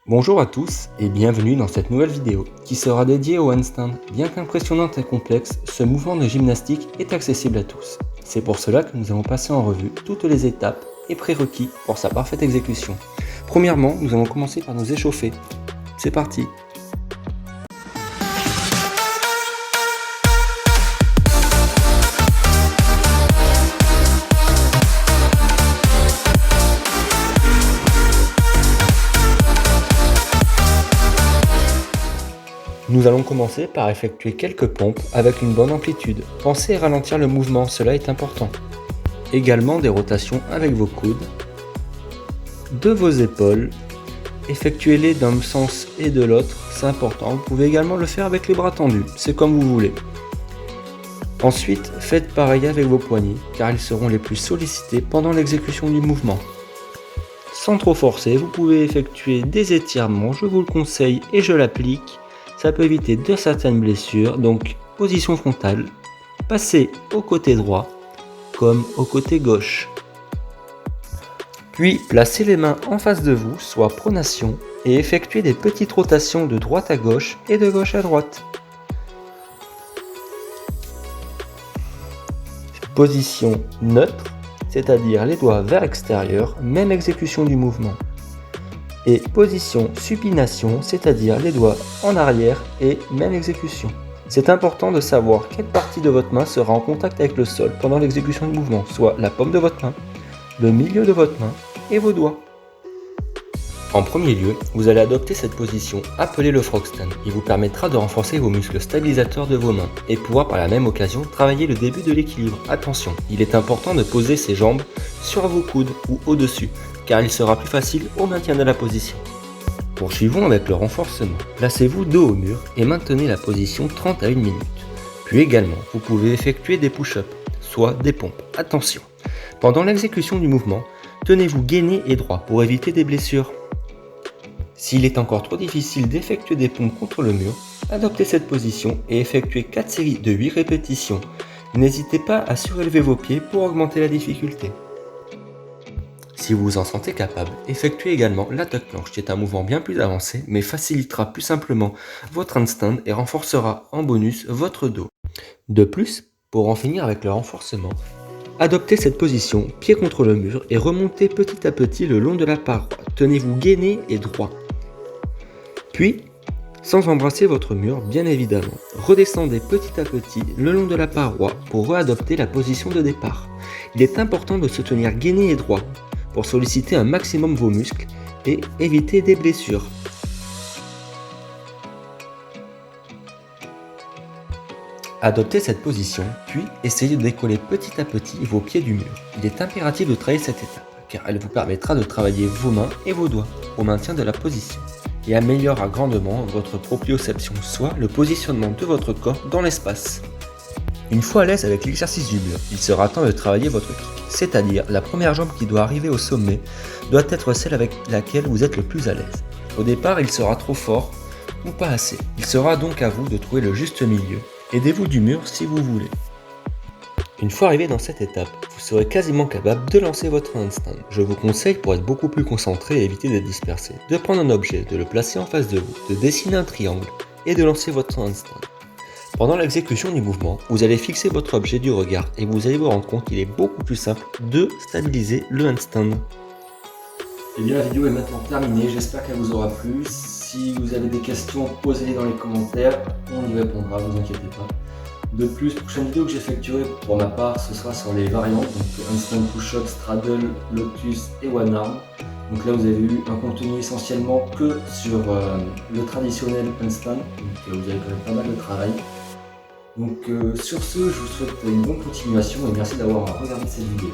Bonjour à tous et bienvenue dans cette nouvelle vidéo qui sera dédiée au handstand. Bien qu'impressionnante et complexe, ce mouvement de gymnastique est accessible à tous. C'est pour cela que nous allons passer en revue toutes les étapes et prérequis pour sa parfaite exécution. Premièrement, nous allons commencer par nous échauffer. C'est parti! Nous allons commencer par effectuer quelques pompes avec une bonne amplitude. Pensez à ralentir le mouvement, cela est important. Également des rotations avec vos coudes, de vos épaules. Effectuez-les d'un sens et de l'autre, c'est important. Vous pouvez également le faire avec les bras tendus, c'est comme vous voulez. Ensuite, faites pareil avec vos poignets, car ils seront les plus sollicités pendant l'exécution du mouvement. Sans trop forcer, vous pouvez effectuer des étirements, je vous le conseille et je l'applique. Ça peut éviter de certaines blessures, donc position frontale, passez au côté droit comme au côté gauche. Puis placez les mains en face de vous, soit pronation, et effectuez des petites rotations de droite à gauche et de gauche à droite. Position neutre, c'est-à-dire les doigts vers l'extérieur, même exécution du mouvement. Et position supination, c'est-à-dire les doigts en arrière et même exécution. C'est important de savoir quelle partie de votre main sera en contact avec le sol pendant l'exécution du mouvement, soit la paume de votre main, le milieu de votre main et vos doigts. En premier lieu, vous allez adopter cette position appelée le frog stand. Il vous permettra de renforcer vos muscles stabilisateurs de vos mains et pouvoir par la même occasion travailler le début de l'équilibre. Attention, il est important de poser ses jambes sur vos coudes ou au-dessus, car il sera plus facile au maintien de la position. Poursuivons avec le renforcement. Placez-vous dos au mur et maintenez la position 30 à 1 minute. Puis également, vous pouvez effectuer des push-ups, soit des pompes. Attention, pendant l'exécution du mouvement, tenez-vous gainé et droit pour éviter des blessures. S'il est encore trop difficile d'effectuer des pompes contre le mur, adoptez cette position et effectuez 4 séries de 8 répétitions. N'hésitez pas à surélever vos pieds pour augmenter la difficulté. Si vous vous en sentez capable, effectuez également la tuck planche qui est un mouvement bien plus avancé mais facilitera plus simplement votre handstand et renforcera en bonus votre dos. De plus, pour en finir avec le renforcement, adoptez cette position, pied contre le mur et remontez petit à petit le long de la paroi. Tenez-vous gainé et droit. Puis, sans embrasser votre mur bien évidemment, redescendez petit à petit le long de la paroi pour réadopter la position de départ. Il est important de se tenir gainé et droit pour solliciter un maximum vos muscles et éviter des blessures. Adoptez cette position, puis essayez de décoller petit à petit vos pieds du mur. Il est impératif de travailler cette étape, car elle vous permettra de travailler vos mains et vos doigts au maintien de la position et améliorera grandement votre proprioception, soit le positionnement de votre corps dans l'espace. Une fois à l'aise avec l'exercice du mur, il sera temps de travailler votre kick, c'est-à-dire la première jambe qui doit arriver au sommet doit être celle avec laquelle vous êtes le plus à l'aise. Au départ, il sera trop fort ou pas assez. Il sera donc à vous de trouver le juste milieu. Aidez-vous du mur si vous voulez. Une fois arrivé dans cette étape, vous serez quasiment capable de lancer votre handstand. Je vous conseille, pour être beaucoup plus concentré et éviter d'être dispersé, de prendre un objet, de le placer en face de vous, de dessiner un triangle et de lancer votre handstand. Pendant l'exécution du mouvement, vous allez fixer votre objet du regard et vous allez vous rendre compte qu'il est beaucoup plus simple de stabiliser le handstand. Et bien, la vidéo est maintenant terminée, j'espère qu'elle vous aura plu. Si vous avez des questions, posez-les dans les commentaires, on y répondra, ne vous inquiétez pas. De plus, prochaine vidéo que j'effectuerai pour ma part, ce sera sur les variantes, donc handstand push-up, straddle, lotus et one arm. Donc là vous avez eu un contenu essentiellement que sur le traditionnel handstand, donc vous avez quand même pas mal de travail. Donc sur ce, je vous souhaite une bonne continuation et merci d'avoir regardé cette vidéo.